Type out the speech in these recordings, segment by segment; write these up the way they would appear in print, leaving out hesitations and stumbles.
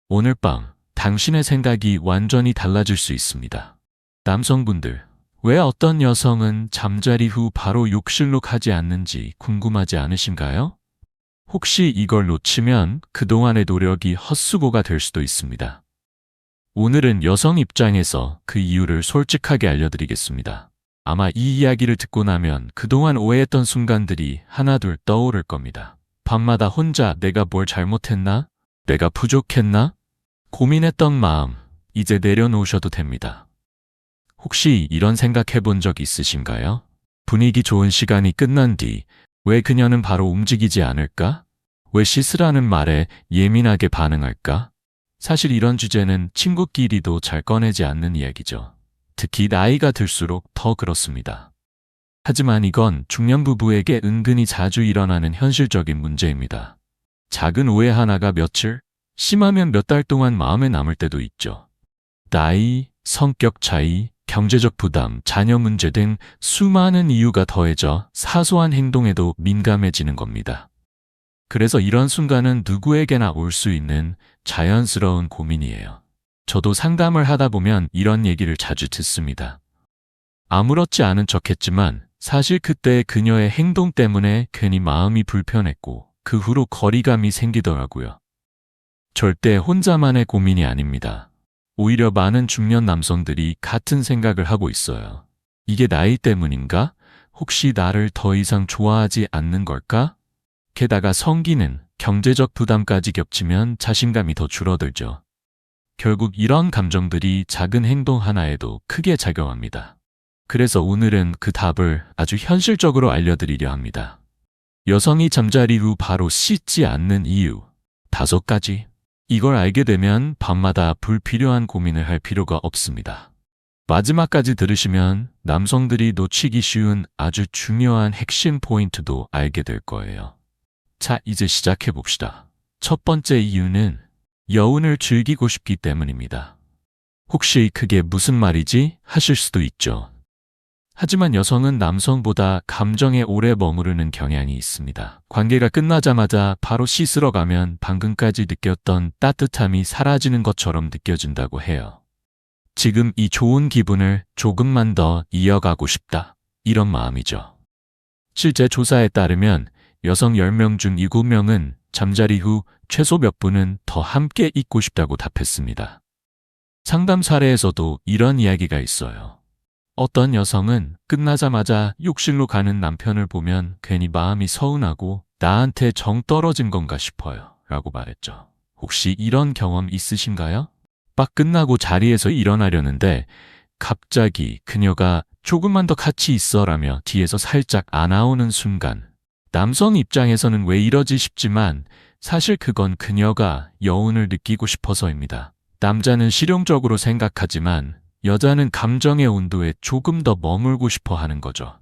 오늘 밤 당신의 생각이 완전히 달라질 수 있습니다. 남성분들, 왜 어떤 여성은 잠자리 후 바로 욕실로 가지 않는지 궁금하지 않으신가요? 혹시 이걸 놓치면 그동안의 노력이 헛수고가 될 수도 있습니다. 오늘은 여성 입장에서 그 이유를 솔직하게 알려드리겠습니다. 아마 이 이야기를 듣고 나면 그동안 오해했던 순간들이 하나둘 떠오를 겁니다. 밤마다 혼자 내가 뭘 잘못했나? 내가 부족했나? 고민했던 마음, 이제 내려놓으셔도 됩니다. 혹시 이런 생각해 본 적 있으신가요? 분위기 좋은 시간이 끝난 뒤 왜 그녀는 바로 움직이지 않을까? 왜 씻으라는 말에 예민하게 반응할까? 사실 이런 주제는 친구끼리도 잘 꺼내지 않는 이야기죠. 특히 나이가 들수록 더 그렇습니다. 하지만 이건 중년 부부에게 은근히 자주 일어나는 현실적인 문제입니다. 작은 오해 하나가 며칠, 심하면 몇 달 동안 마음에 남을 때도 있죠. 나이, 성격 차이, 경제적 부담, 자녀 문제 등 수많은 이유가 더해져 사소한 행동에도 민감해지는 겁니다. 그래서 이런 순간은 누구에게나 올 수 있는 자연스러운 고민이에요. 저도 상담을 하다 보면 이런 얘기를 자주 듣습니다. 아무렇지 않은 척했지만 사실 그때 그녀의 행동 때문에 괜히 마음이 불편했고 그 후로 거리감이 생기더라고요. 절대 혼자만의 고민이 아닙니다. 오히려 많은 중년 남성들이 같은 생각을 하고 있어요. 이게 나이 때문인가? 혹시 나를 더 이상 좋아하지 않는 걸까? 게다가 성기는 경제적 부담까지 겹치면 자신감이 더 줄어들죠. 결국 이런 감정들이 작은 행동 하나에도 크게 작용합니다. 그래서 오늘은 그 답을 아주 현실적으로 알려드리려 합니다. 여성이 잠자리 후 바로 씻지 않는 이유 5가지. 이걸 알게 되면 밤마다 불필요한 고민을 할 필요가 없습니다. 마지막까지 들으시면 남성들이 놓치기 쉬운 아주 중요한 핵심 포인트도 알게 될 거예요. 자, 이제 시작해 봅시다. 첫 번째 이유는 여운을 즐기고 싶기 때문입니다. 혹시 그게 무슨 말이지? 하실 수도 있죠. 하지만 여성은 남성보다 감정에 오래 머무르는 경향이 있습니다. 관계가 끝나자마자 바로 씻으러 가면 방금까지 느꼈던 따뜻함이 사라지는 것처럼 느껴진다고 해요. 지금 이 좋은 기분을 조금만 더 이어가고 싶다. 이런 마음이죠. 실제 조사에 따르면 여성 10명 중 7명은 잠자리 후 최소 몇 분은 더 함께 있고 싶다고 답했습니다. 상담 사례에서도 이런 이야기가 있어요. 어떤 여성은 끝나자마자 욕실로 가는 남편을 보면 괜히 마음이 서운하고 나한테 정 떨어진 건가 싶어요 라고 말했죠. 혹시 이런 경험 있으신가요? 막 끝나고 자리에서 일어나려는데 갑자기 그녀가 조금만 더 같이 있어라며 뒤에서 살짝 안아오는 순간 남성 입장에서는 왜 이러지 싶지만 사실 그건 그녀가 여운을 느끼고 싶어서입니다. 남자는 실용적으로 생각하지만 여자는 감정의 온도에 조금 더 머물고 싶어 하는 거죠.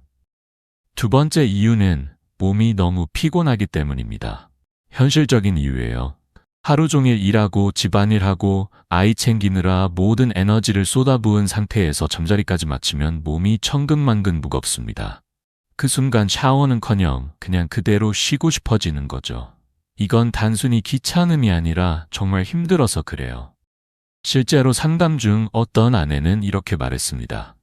두 번째 이유는 몸이 너무 피곤하기 때문입니다. 현실적인 이유예요. 하루 종일 일하고 집안일하고 아이 챙기느라 모든 에너지를 쏟아부은 상태에서 잠자리까지 마치면 몸이 천근만근 무겁습니다. 그 순간 샤워는커녕 그냥 그대로 쉬고 싶어지는 거죠. 이건 단순히 귀찮음이 아니라 정말 힘들어서 그래요. 실제로 상담 중 어떤 아내는 이렇게 말했습니다.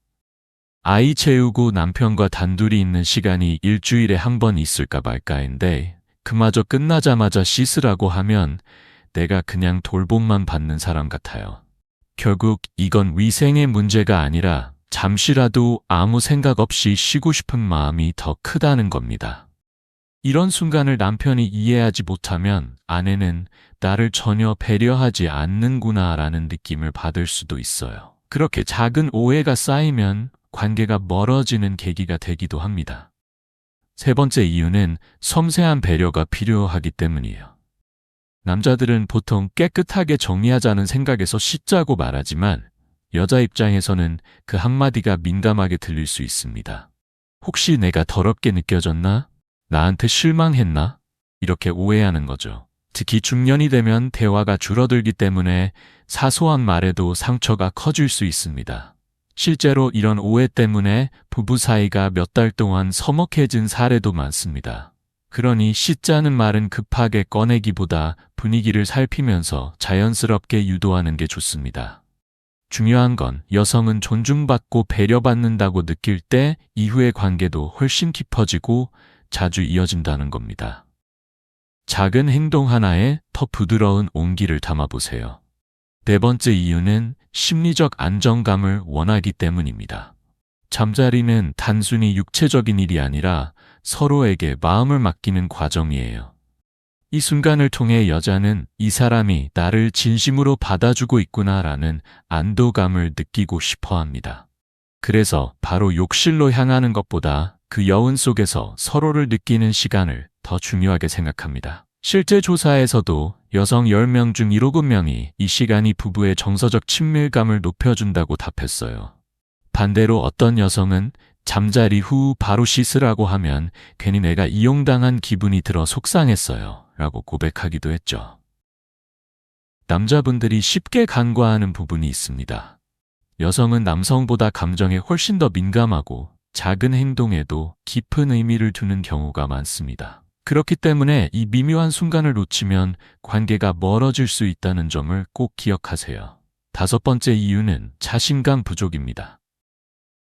아이 채우고 남편과 단둘이 있는 시간이 일주일에 한 번 있을까 말까인데 그마저 끝나자마자 씻으라고 하면 내가 그냥 돌봄만 받는 사람 같아요. 결국 이건 위생의 문제가 아니라 잠시라도 아무 생각 없이 쉬고 싶은 마음이 더 크다는 겁니다. 이런 순간을 남편이 이해하지 못하면 아내는 나를 전혀 배려하지 않는구나 라는 느낌을 받을 수도 있어요. 그렇게 작은 오해가 쌓이면 관계가 멀어지는 계기가 되기도 합니다. 세 번째 이유는 섬세한 배려가 필요하기 때문이에요. 남자들은 보통 깨끗하게 정리하자는 생각에서 씻자고 말하지만 여자 입장에서는 그 한마디가 민감하게 들릴 수 있습니다. 혹시 내가 더럽게 느껴졌나? 나한테 실망했나? 이렇게 오해하는 거죠. 특히 중년이 되면 대화가 줄어들기 때문에 사소한 말에도 상처가 커질 수 있습니다. 실제로 이런 오해 때문에 부부 사이가 몇 달 동안 서먹해진 사례도 많습니다. 그러니 씻자는 말은 급하게 꺼내기보다 분위기를 살피면서 자연스럽게 유도하는 게 좋습니다. 중요한 건 여성은 존중받고 배려받는다고 느낄 때 이후의 관계도 훨씬 깊어지고 자주 이어진다는 겁니다. 작은 행동 하나에 더 부드러운 온기를 담아보세요. 네 번째 이유는 심리적 안정감을 원하기 때문입니다. 잠자리는 단순히 육체적인 일이 아니라 서로에게 마음을 맡기는 과정이에요. 이 순간을 통해 여자는 이 사람이 나를 진심으로 받아주고 있구나라는 안도감을 느끼고 싶어 합니다. 그래서 바로 욕실로 향하는 것보다 그 여운 속에서 서로를 느끼는 시간을 더 중요하게 생각합니다. 실제 조사에서도 여성 10명 중 7명이 이 시간이 부부의 정서적 친밀감을 높여준다고 답했어요. 반대로 어떤 여성은 잠자리 후 바로 씻으라고 하면 괜히 내가 이용당한 기분이 들어 속상했어요 라고 고백하기도 했죠. 남자분들이 쉽게 간과하는 부분이 있습니다. 여성은 남성보다 감정에 훨씬 더 민감하고 작은 행동에도 깊은 의미를 두는 경우가 많습니다. 그렇기 때문에 이 미묘한 순간을 놓치면 관계가 멀어질 수 있다는 점을 꼭 기억하세요. 다섯 번째 이유는 자신감 부족입니다.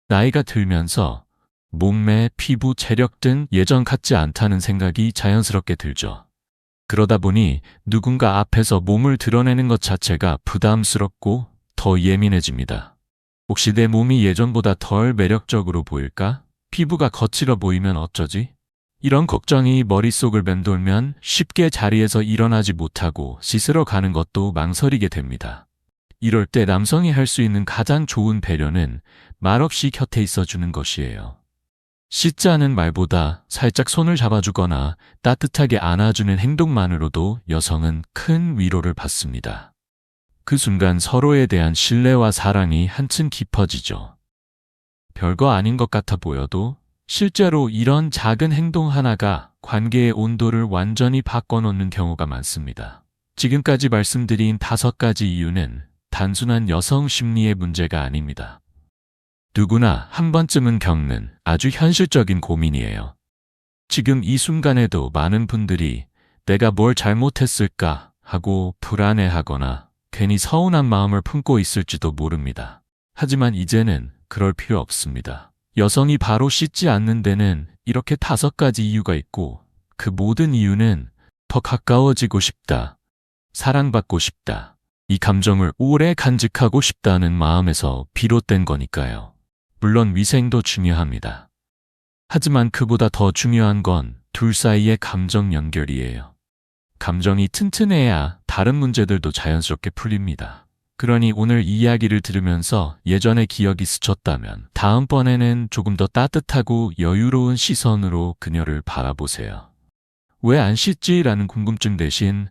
나이가 들면서 몸매, 피부, 체력 등 예전 같지 않다는 생각이 자연스럽게 들죠. 그러다 보니 누군가 앞에서 몸을 드러내는 것 자체가 부담스럽고 더 예민해집니다. 혹시 내 몸이 예전보다 덜 매력적으로 보일까? 피부가 거칠어 보이면 어쩌지? 이런 걱정이 머릿속을 맴돌면 쉽게 자리에서 일어나지 못하고 씻으러 가는 것도 망설이게 됩니다. 이럴 때 남성이 할 수 있는 가장 좋은 배려는 말없이 곁에 있어주는 것이에요. 씻자는 말보다 살짝 손을 잡아주거나 따뜻하게 안아주는 행동만으로도 여성은 큰 위로를 받습니다. 그 순간 서로에 대한 신뢰와 사랑이 한층 깊어지죠. 별거 아닌 것 같아 보여도 실제로 이런 작은 행동 하나가 관계의 온도를 완전히 바꿔놓는 경우가 많습니다. 지금까지 말씀드린 5가지 이유는 단순한 여성 심리의 문제가 아닙니다. 누구나 한 번쯤은 겪는 아주 현실적인 고민이에요. 지금 이 순간에도 많은 분들이 내가 뭘 잘못했을까 하고 불안해하거나 괜히 서운한 마음을 품고 있을지도 모릅니다. 하지만 이제는 그럴 필요 없습니다. 여성이 바로 씻지 않는 데는 이렇게 5가지 이유가 있고 그 모든 이유는 더 가까워지고 싶다, 사랑받고 싶다, 이 감정을 오래 간직하고 싶다는 마음에서 비롯된 거니까요. 물론 위생도 중요합니다. 하지만 그보다 더 중요한 건 둘 사이의 감정 연결이에요. 감정이 튼튼해야 다른 문제들도 자연스럽게 풀립니다. 그러니 오늘 이 이야기를 들으면서 예전의 기억이 스쳤다면 다음번에는 조금 더 따뜻하고 여유로운 시선으로 그녀를 바라보세요. 왜 안 씻지?라는 궁금증 대신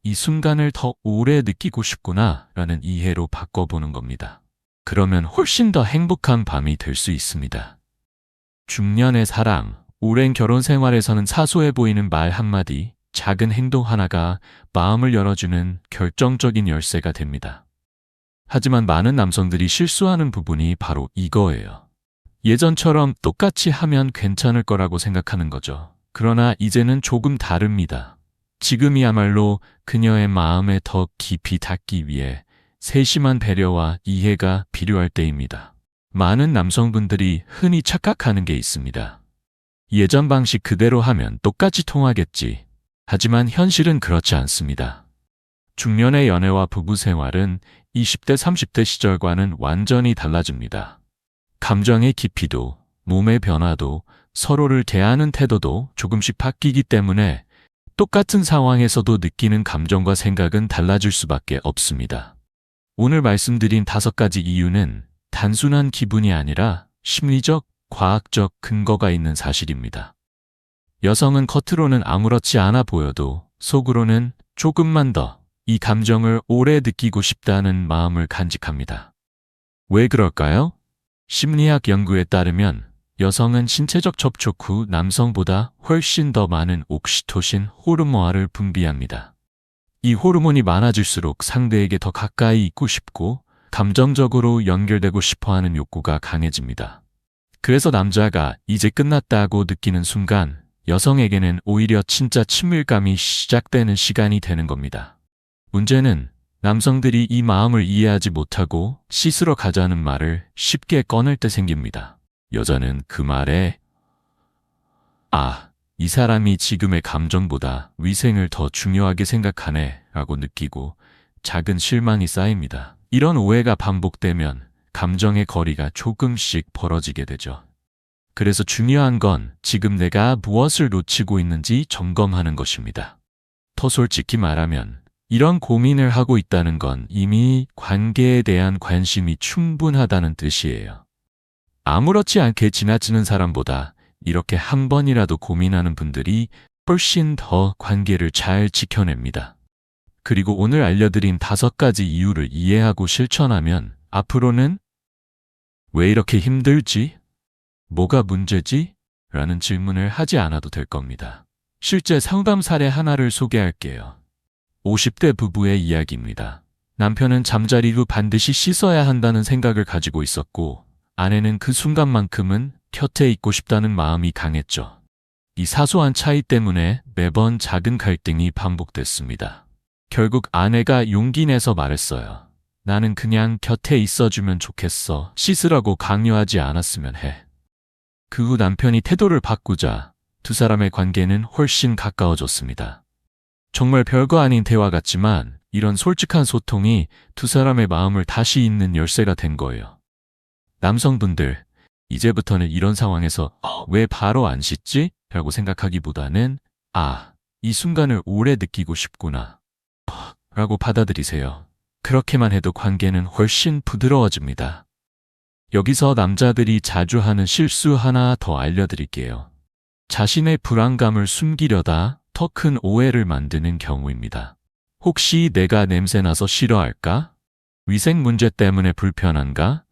이 순간을 더 오래 느끼고 싶구나 라는 이해로 바꿔보는 겁니다. 그러면 훨씬 더 행복한 밤이 될 수 있습니다. 중년의 사랑, 오랜 결혼 생활에서는 사소해 보이는 말 한마디, 작은 행동 하나가 마음을 열어주는 결정적인 열쇠가 됩니다. 하지만 많은 남성들이 실수하는 부분이 바로 이거예요. 예전처럼 똑같이 하면 괜찮을 거라고 생각하는 거죠. 그러나 이제는 조금 다릅니다. 지금이야말로 그녀의 마음에 더 깊이 닿기 위해 세심한 배려와 이해가 필요할 때입니다. 많은 남성분들이 흔히 착각하는 게 있습니다. 예전 방식 그대로 하면 똑같이 통하겠지. 하지만 현실은 그렇지 않습니다. 중년의 연애와 부부 생활은 20대, 30대 시절과는 완전히 달라집니다. 감정의 깊이도, 몸의 변화도, 서로를 대하는 태도도 조금씩 바뀌기 때문에 똑같은 상황에서도 느끼는 감정과 생각은 달라질 수밖에 없습니다. 오늘 말씀드린 5가지 이유는 단순한 기분이 아니라 심리적, 과학적 근거가 있는 사실입니다. 여성은 겉으로는 아무렇지 않아 보여도 속으로는 조금만 더 이 감정을 오래 느끼고 싶다는 마음을 간직합니다. 왜 그럴까요? 심리학 연구에 따르면 여성은 신체적 접촉 후 남성보다 훨씬 더 많은 옥시토신 호르몬을 분비합니다. 이 호르몬이 많아질수록 상대에게 더 가까이 있고 싶고 감정적으로 연결되고 싶어하는 욕구가 강해집니다. 그래서 남자가 이제 끝났다고 느끼는 순간 여성에게는 오히려 진짜 친밀감이 시작되는 시간이 되는 겁니다. 문제는 남성들이 이 마음을 이해하지 못하고 씻으러 가자는 말을 쉽게 꺼낼 때 생깁니다. 여자는 그 말에 이 사람이 지금의 감정보다 위생을 더 중요하게 생각하네 라고 느끼고 작은 실망이 쌓입니다. 이런 오해가 반복되면 감정의 거리가 조금씩 벌어지게 되죠. 그래서 중요한 건 지금 내가 무엇을 놓치고 있는지 점검하는 것입니다. 더 솔직히 말하면 이런 고민을 하고 있다는 건 이미 관계에 대한 관심이 충분하다는 뜻이에요. 아무렇지 않게 지나치는 사람보다 이렇게 한 번이라도 고민하는 분들이 훨씬 더 관계를 잘 지켜냅니다. 그리고 오늘 알려드린 5가지 이유를 이해하고 실천하면 앞으로는 왜 이렇게 힘들지? 뭐가 문제지? 라는 질문을 하지 않아도 될 겁니다. 실제 상담 사례 하나를 소개할게요. 50대 부부의 이야기입니다. 남편은 잠자리 후 반드시 씻어야 한다는 생각을 가지고 있었고 아내는 그 순간만큼은 곁에 있고 싶다는 마음이 강했죠. 이 사소한 차이 때문에 매번 작은 갈등이 반복됐습니다. 결국 아내가 용기 내서 말했어요. 나는 그냥 곁에 있어주면 좋겠어. 씻으라고 강요하지 않았으면 해. 그 후 남편이 태도를 바꾸자 두 사람의 관계는 훨씬 가까워졌습니다. 정말 별거 아닌 대화 같지만 이런 솔직한 소통이 두 사람의 마음을 다시 잇는 열쇠가 된 거예요. 남성분들, 이제부터는 이런 상황에서 왜 바로 안 씻지? 라고 생각하기보다는 이 순간을 오래 느끼고 싶구나 라고 받아들이세요. 그렇게만 해도 관계는 훨씬 부드러워집니다. 여기서 남자들이 자주 하는 실수 하나 더 알려드릴게요. 자신의 불안감을 숨기려다 더 큰 오해를 만드는 경우입니다. 혹시 내가 냄새나서 싫어할까? 위생 문제 때문에 불편한가?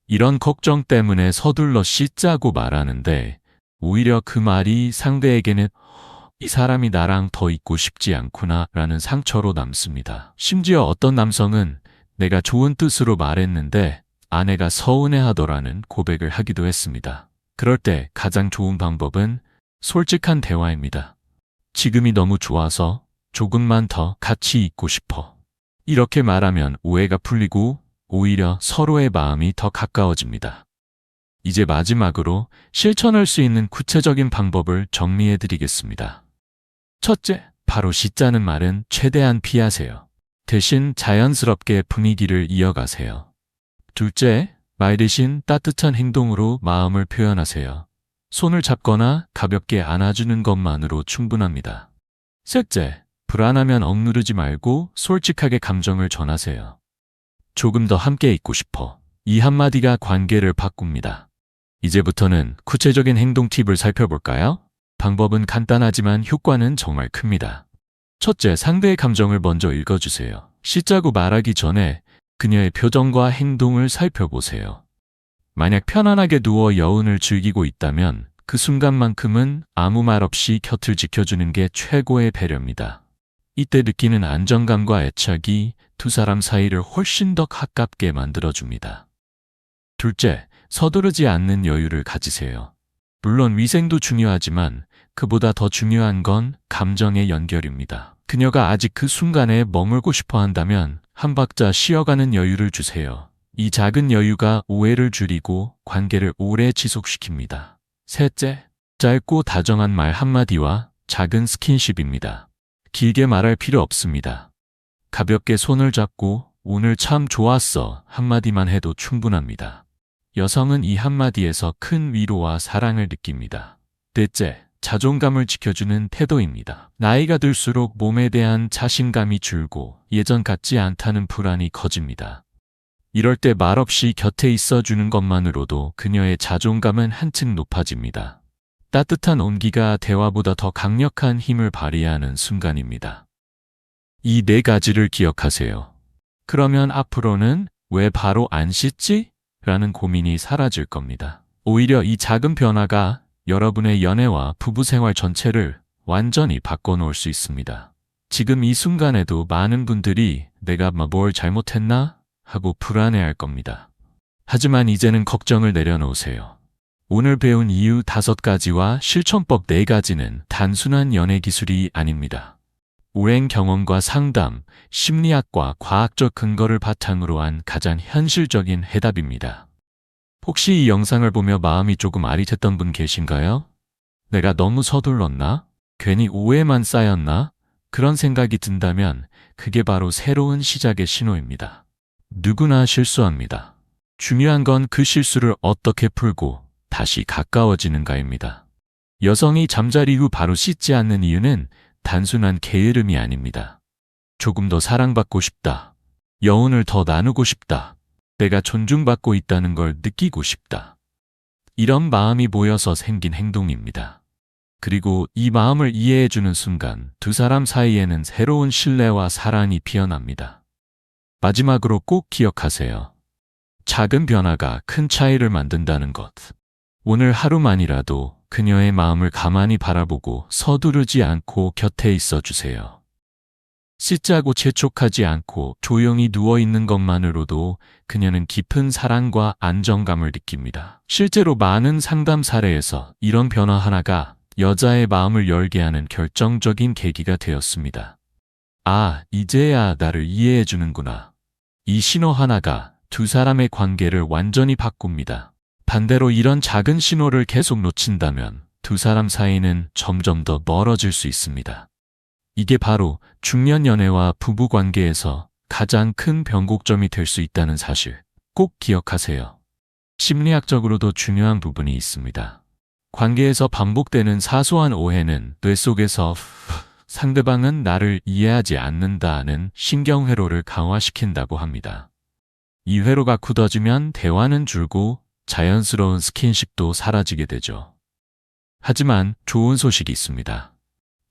이런 걱정 때문에 서둘러 씻자고 말하는데 오히려 그 말이 상대에게는 이 사람이 나랑 더 있고 싶지 않구나 라는 상처로 남습니다. 심지어 어떤 남성은 내가 좋은 뜻으로 말했는데 아내가 서운해하더라는 고백을 하기도 했습니다. 그럴 때 가장 좋은 방법은 솔직한 대화입니다. 지금이 너무 좋아서 조금만 더 같이 있고 싶어. 이렇게 말하면 오해가 풀리고 오히려 서로의 마음이 더 가까워집니다. 이제 마지막으로 실천할 수 있는 구체적인 방법을 정리해 드리겠습니다. 첫째, 바로 씻자는 말은 최대한 피하세요. 대신 자연스럽게 분위기를 이어가세요. 둘째, 말 대신 따뜻한 행동으로 마음을 표현하세요. 손을 잡거나 가볍게 안아주는 것만으로 충분합니다. 셋째, 불안하면 억누르지 말고 솔직하게 감정을 전하세요. 조금 더 함께 있고 싶어. 이 한마디가 관계를 바꿉니다. 이제부터는 구체적인 행동 팁을 살펴볼까요? 방법은 간단하지만 효과는 정말 큽니다. 첫째, 상대의 감정을 먼저 읽어주세요. 씻자고 말하기 전에 그녀의 표정과 행동을 살펴보세요. 만약 편안하게 누워 여운을 즐기고 있다면 그 순간만큼은 아무 말 없이 곁을 지켜주는 게 최고의 배려입니다. 이때 느끼는 안정감과 애착이 두 사람 사이를 훨씬 더 가깝게 만들어줍니다. 둘째, 서두르지 않는 여유를 가지세요. 물론 위생도 중요하지만 그보다 더 중요한 건 감정의 연결입니다. 그녀가 아직 그 순간에 머물고 싶어 한다면 한 박자 쉬어가는 여유를 주세요. 이 작은 여유가 오해를 줄이고 관계를 오래 지속시킵니다. 셋째, 짧고 다정한 말 한마디와 작은 스킨십입니다. 길게 말할 필요 없습니다. 가볍게 손을 잡고 오늘 참 좋았어 한마디만 해도 충분합니다. 여성은 이 한마디에서 큰 위로와 사랑을 느낍니다. 넷째, 자존감을 지켜주는 태도입니다. 나이가 들수록 몸에 대한 자신감이 줄고 예전 같지 않다는 불안이 커집니다. 이럴 때 말없이 곁에 있어주는 것만으로도 그녀의 자존감은 한층 높아집니다. 따뜻한 온기가 대화보다 더 강력한 힘을 발휘하는 순간입니다. 이 4가지를 기억하세요. 그러면 앞으로는 왜 바로 안 씻지? 라는 고민이 사라질 겁니다. 오히려 이 작은 변화가 여러분의 연애와 부부 생활 전체를 완전히 바꿔놓을 수 있습니다. 지금 이 순간에도 많은 분들이 내가 뭘 잘못했나? 하고 불안해할 겁니다. 하지만 이제는 걱정을 내려놓으세요. 오늘 배운 이유 5가지와 실천법 4가지는 단순한 연애 기술이 아닙니다. 오랜 경험과 상담, 심리학과 과학적 근거를 바탕으로 한 가장 현실적인 해답입니다. 혹시 이 영상을 보며 마음이 조금 아릿했던 분 계신가요? 내가 너무 서둘렀나? 괜히 오해만 쌓였나? 그런 생각이 든다면 그게 바로 새로운 시작의 신호입니다. 누구나 실수합니다. 중요한 건 그 실수를 어떻게 풀고 다시 가까워지는가입니다. 여성이 잠자리 후 바로 씻지 않는 이유는 단순한 게으름이 아닙니다. 조금 더 사랑받고 싶다. 여운을 더 나누고 싶다. 내가 존중받고 있다는 걸 느끼고 싶다. 이런 마음이 모여서 생긴 행동입니다. 그리고 이 마음을 이해해주는 순간 두 사람 사이에는 새로운 신뢰와 사랑이 피어납니다. 마지막으로 꼭 기억하세요. 작은 변화가 큰 차이를 만든다는 것. 오늘 하루만이라도 그녀의 마음을 가만히 바라보고 서두르지 않고 곁에 있어 주세요. 씻자고 재촉하지 않고 조용히 누워있는 것만으로도 그녀는 깊은 사랑과 안정감을 느낍니다. 실제로 많은 상담 사례에서 이런 변화 하나가 여자의 마음을 열게 하는 결정적인 계기가 되었습니다. 아, 이제야 나를 이해해 주는구나. 이 신호 하나가 두 사람의 관계를 완전히 바꿉니다. 반대로 이런 작은 신호를 계속 놓친다면 두 사람 사이는 점점 더 멀어질 수 있습니다. 이게 바로 중년 연애와 부부 관계에서 가장 큰 변곡점이 될 수 있다는 사실 꼭 기억하세요. 심리학적으로도 중요한 부분이 있습니다. 관계에서 반복되는 사소한 오해는 뇌 속에서 상대방은 나를 이해하지 않는다는 신경회로를 강화시킨다고 합니다. 이 회로가 굳어지면 대화는 줄고 자연스러운 스킨십도 사라지게 되죠. 하지만 좋은 소식이 있습니다.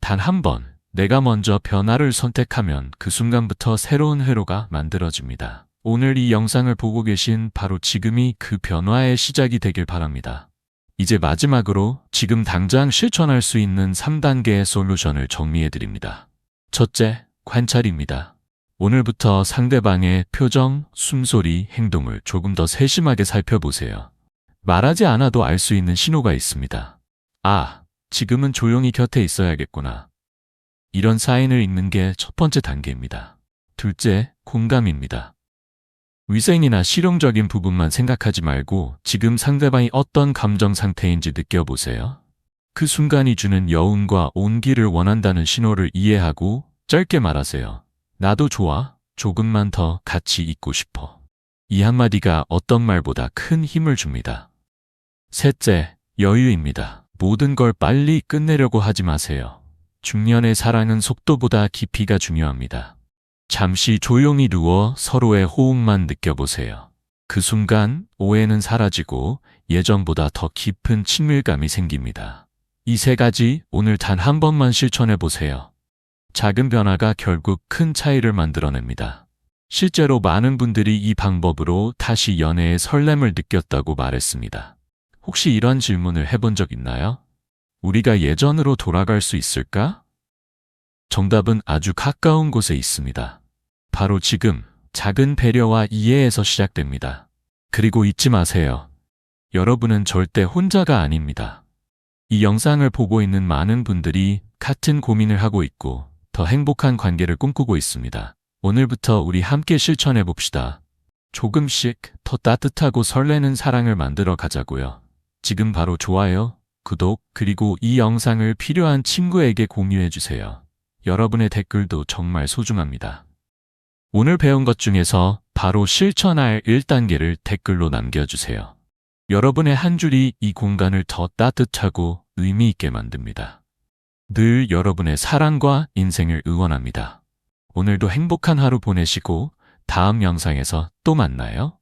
단 한 번 내가 먼저 변화를 선택하면 그 순간부터 새로운 회로가 만들어집니다. 오늘 이 영상을 보고 계신 바로 지금이 그 변화의 시작이 되길 바랍니다. 이제 마지막으로 지금 당장 실천할 수 있는 3단계의 솔루션을 정리해드립니다. 첫째, 관찰입니다. 오늘부터 상대방의 표정, 숨소리, 행동을 조금 더 세심하게 살펴보세요. 말하지 않아도 알 수 있는 신호가 있습니다. 아, 지금은 조용히 곁에 있어야겠구나. 이런 사인을 읽는 게 첫 번째 단계입니다. 둘째, 공감입니다. 위생이나 실용적인 부분만 생각하지 말고 지금 상대방이 어떤 감정 상태인지 느껴보세요. 그 순간이 주는 여운과 온기를 원한다는 신호를 이해하고 짧게 말하세요. 나도 좋아. 조금만 더 같이 있고 싶어. 이 한마디가 어떤 말보다 큰 힘을 줍니다. 셋째, 여유입니다. 모든 걸 빨리 끝내려고 하지 마세요. 중년의 사랑은 속도보다 깊이가 중요합니다. 잠시 조용히 누워 서로의 호흡만 느껴보세요. 그 순간 오해는 사라지고 예전보다 더 깊은 친밀감이 생깁니다. 이 3가지 오늘 단 한 번만 실천해 보세요. 작은 변화가 결국 큰 차이를 만들어냅니다. 실제로 많은 분들이 이 방법으로 다시 연애의 설렘을 느꼈다고 말했습니다. 혹시 이런 질문을 해본 적 있나요? 우리가 예전으로 돌아갈 수 있을까? 정답은 아주 가까운 곳에 있습니다. 바로 지금 작은 배려와 이해에서 시작됩니다. 그리고 잊지 마세요. 여러분은 절대 혼자가 아닙니다. 이 영상을 보고 있는 많은 분들이 같은 고민을 하고 있고 더 행복한 관계를 꿈꾸고 있습니다. 오늘부터 우리 함께 실천해 봅시다. 조금씩 더 따뜻하고 설레는 사랑을 만들어 가자고요. 지금 바로 좋아요, 구독, 그리고 이 영상을 필요한 친구에게 공유해 주세요. 여러분의 댓글도 정말 소중합니다. 오늘 배운 것 중에서 바로 실천할 1단계를 댓글로 남겨주세요. 여러분의 한 줄이 이 공간을 더 따뜻하고 의미 있게 만듭니다. 늘 여러분의 사랑과 인생을 응원합니다. 오늘도 행복한 하루 보내시고 다음 영상에서 또 만나요.